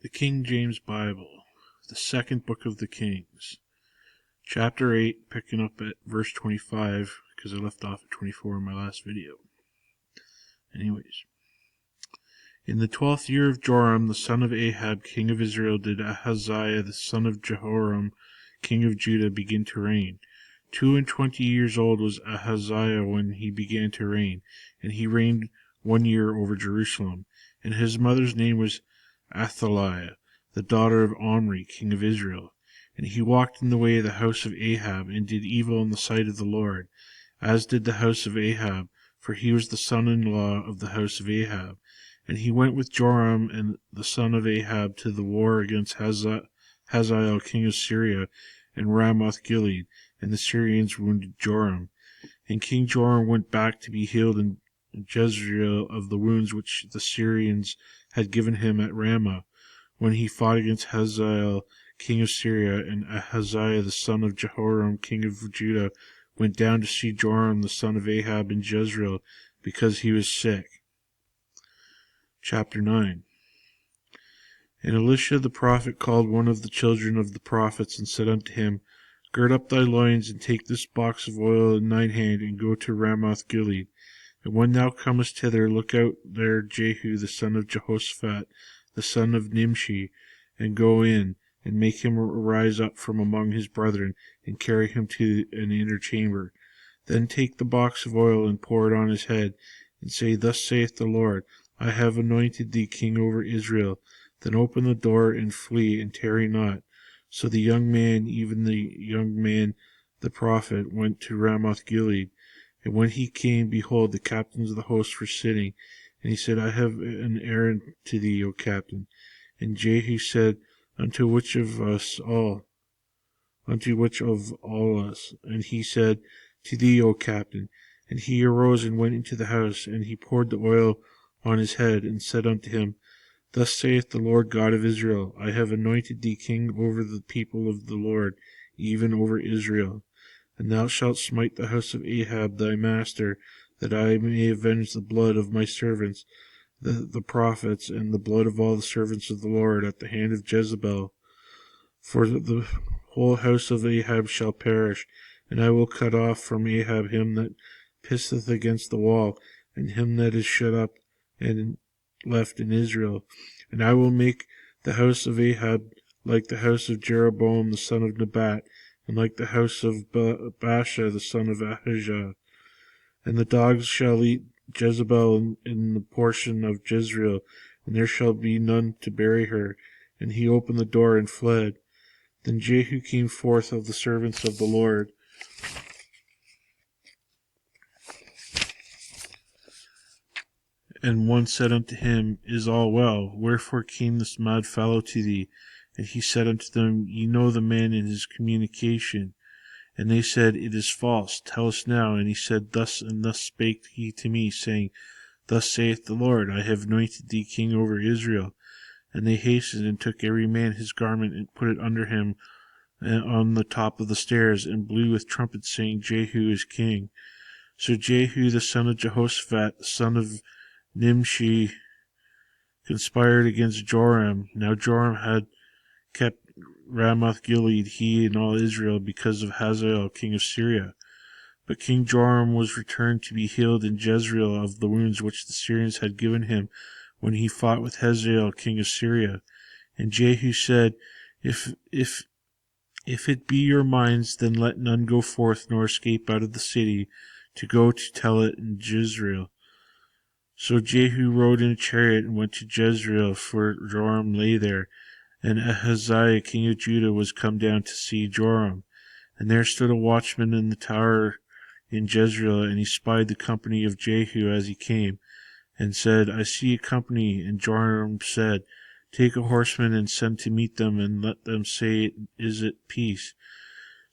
The King James Bible, the second book of the Kings, chapter 8, picking up at verse 25, because I left off at 24 in my last video. Anyways, in the 12th year of Joram, the son of Ahab, king of Israel, did Ahaziah, the son of Jehoram, king of Judah, begin to reign. 22 years old was Ahaziah when he began to reign, and he reigned 1 year over Jerusalem. And his mother's name was Athaliah, the daughter of Omri, king of Israel. And he walked in the way of the house of Ahab, and did evil in the sight of the Lord, as did the house of Ahab, for he was the son-in-law of the house of Ahab. And he went with Joram and the son of Ahab to the war against Hazael, king of Syria, and Ramoth-Gilead, and the Syrians wounded Joram. And King Joram went back to be healed in Jezreel of the wounds which the Syrians had given him at Ramah, when he fought against Hazael, king of Syria. And Ahaziah, the son of Jehoram, king of Judah, went down to see Joram, the son of Ahab, in Jezreel, because he was sick. Chapter 9. And Elisha the prophet called one of the children of the prophets, and said unto him, Gird up thy loins, and take this box of oil in thine hand, and go to Ramoth-Gilead. And when thou comest hither, look out there Jehu the son of Jehoshaphat, the son of Nimshi, and go in, and make him arise up from among his brethren, and carry him to an inner chamber. Then take the box of oil, and pour it on his head, and say, Thus saith the Lord, I have anointed thee king over Israel. Then open the door, and flee, and tarry not. So the young man, even the young man the prophet, went to Ramoth-Gilead. And when he came, behold, the captains of the host were sitting. And he said, I have an errand to thee, O captain. And Jehu said, Unto which of all us? And he said, To thee, O captain. And he arose and went into the house, and he poured the oil on his head, and said unto him, Thus saith the Lord God of Israel, I have anointed thee king over the people of the Lord, even over Israel. And thou shalt smite the house of Ahab thy master, that I may avenge the blood of my servants, the prophets, and the blood of all the servants of the Lord at the hand of Jezebel. For the whole house of Ahab shall perish, and I will cut off from Ahab him that pisseth against the wall, and him that is shut up and left in Israel. And I will make the house of Ahab like the house of Jeroboam the son of Nebat, and like the house of Baasha the son of Ahijah. And the dogs shall eat Jezebel in the portion of Jezreel, and there shall be none to bury her. And he opened the door and fled. Then Jehu came forth of the servants of the Lord, and one said unto him, Is all well? Wherefore came this mad fellow to thee? And he said unto them, Ye know the man in his communication. And they said, It is false. Tell us now. And he said, Thus and thus spake he to me, saying, Thus saith the Lord, I have anointed thee king over Israel. And they hastened and took every man his garment, and put it under him on the top of the stairs, and blew with trumpets, saying, Jehu is king. So Jehu the son of Jehoshaphat, the son of Nimshi, conspired against Joram. Now Joram had kept Ramoth-Gilead, he and all Israel, because of Hazael, king of Syria. But King Joram was returned to be healed in Jezreel of the wounds which the Syrians had given him when he fought with Hazael, king of Syria. And Jehu said, If it be your minds, then let none go forth nor escape out of the city to go to tell it in Jezreel. So Jehu rode in a chariot and went to Jezreel, for Joram lay there. And Ahaziah king of Judah was come down to see Joram. And there stood a watchman in the tower in Jezreel, and he spied the company of Jehu as he came, and said, I see a company. And Joram said, Take a horseman, and send to meet them, and let them say, Is it peace?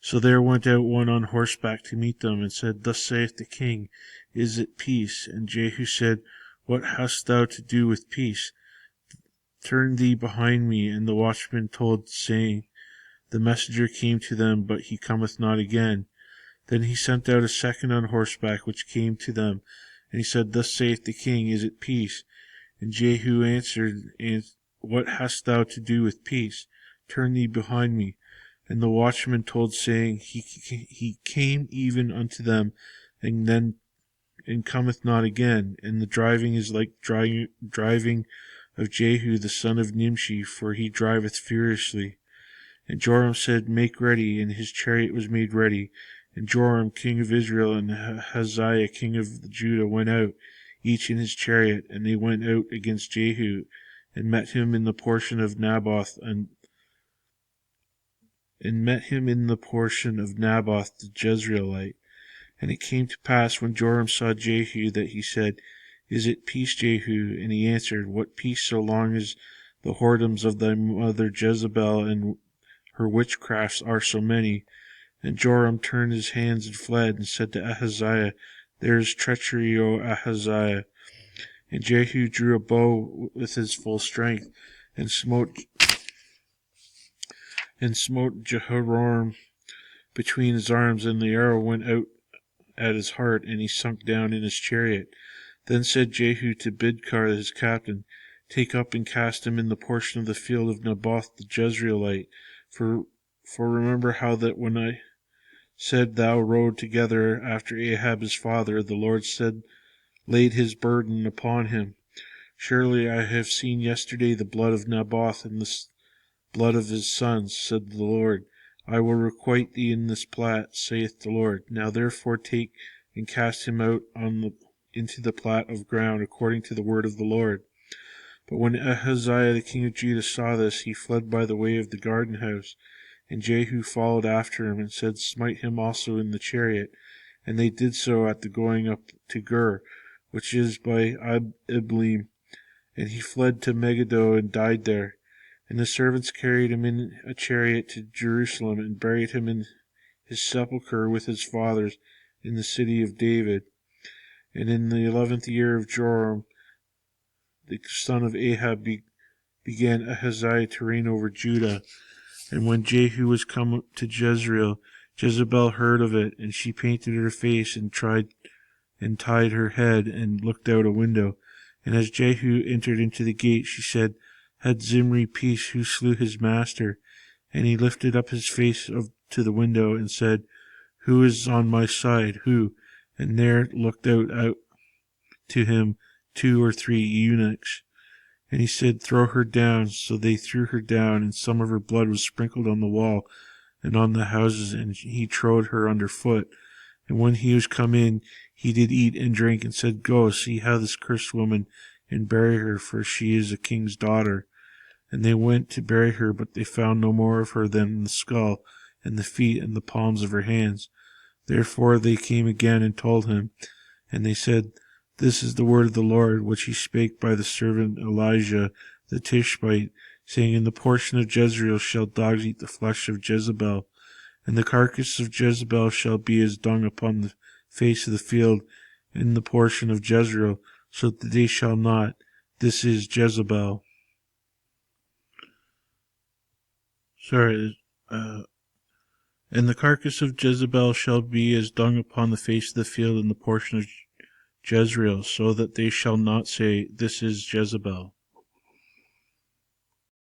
So there went out one on horseback to meet them, and said, Thus saith the king, Is it peace? And Jehu said, What hast thou to do with peace? Turn thee behind me. And the watchman told, saying, The messenger came to them, but he cometh not again. Then he sent out a second on horseback, which came to them, and he said, Thus saith the king, Is it peace? And Jehu answered what hast thou to do with peace? Turn thee behind me. And the watchman told, saying, He came even unto them, and cometh not again. And the driving is like driving of Jehu the son of Nimshi, for he driveth furiously. And Joram said, Make ready. And his chariot was made ready. And Joram king of Israel and Ahaziah king of Judah went out, each in his chariot, and they went out against Jehu, and met him in the portion of Naboth, the Jezreelite. And it came to pass, when Joram saw Jehu, that he said, Is it peace, Jehu? And he answered, What peace, so long as the whoredoms of thy mother Jezebel and her witchcrafts are so many? And Joram turned his hands and fled, and said to Ahaziah, There is treachery, O Ahaziah. And Jehu drew a bow with his full strength, and smote Jehoram between his arms, and the arrow went out at his heart, and he sunk down in his chariot. Then said Jehu to Bidkar his captain, Take up and cast him in the portion of the field of Naboth the Jezreelite. For remember how that when I said thou rode together after Ahab his father, the Lord laid his burden upon him. Surely I have seen yesterday the blood of Naboth and the blood of his sons, said the Lord. I will requite thee in this plat, saith the Lord. Now therefore take and cast him out into the plat of ground, according to the word of the Lord. But when Ahaziah the king of Judah saw this, he fled by the way of the garden house. And Jehu followed after him, and said, Smite him also in the chariot. And they did so at the going up to Gur, which is by Ibleam. And he fled to Megiddo, and died there. And the servants carried him in a chariot to Jerusalem, and buried him in his sepulchre with his fathers in the city of David. And in the 11th year of Joram, the son of Ahab, began Ahaziah to reign over Judah. And when Jehu was come to Jezreel, Jezebel heard of it, and she painted her face, and tied her head, and looked out a window. And as Jehu entered into the gate, she said, Had Zimri peace, who slew his master? And he lifted up his face to the window, and said, Who is on my side? Who? And there looked out to him 2 or 3 eunuchs. And he said, Throw her down. So they threw her down, and some of her blood was sprinkled on the wall and on the houses, and he trode her under foot. And when he was come in, he did eat and drink, and said, Go, see how this cursed woman, and bury her, for she is a king's daughter. And they went to bury her, but they found no more of her than the skull, and the feet, and the palms of her hands. Therefore they came again and told him, and they said, This is the word of the Lord, which he spake by the servant Elijah the Tishbite, saying, In the portion of Jezreel shall dogs eat the flesh of Jezebel, and the carcass of Jezebel shall be as dung upon the face of the field in the portion of Jezreel, so that they shall not. This is Jezebel. And the carcass of Jezebel shall be as dung upon the face of the field in the portion of Jezreel, so that they shall not say, This is Jezebel.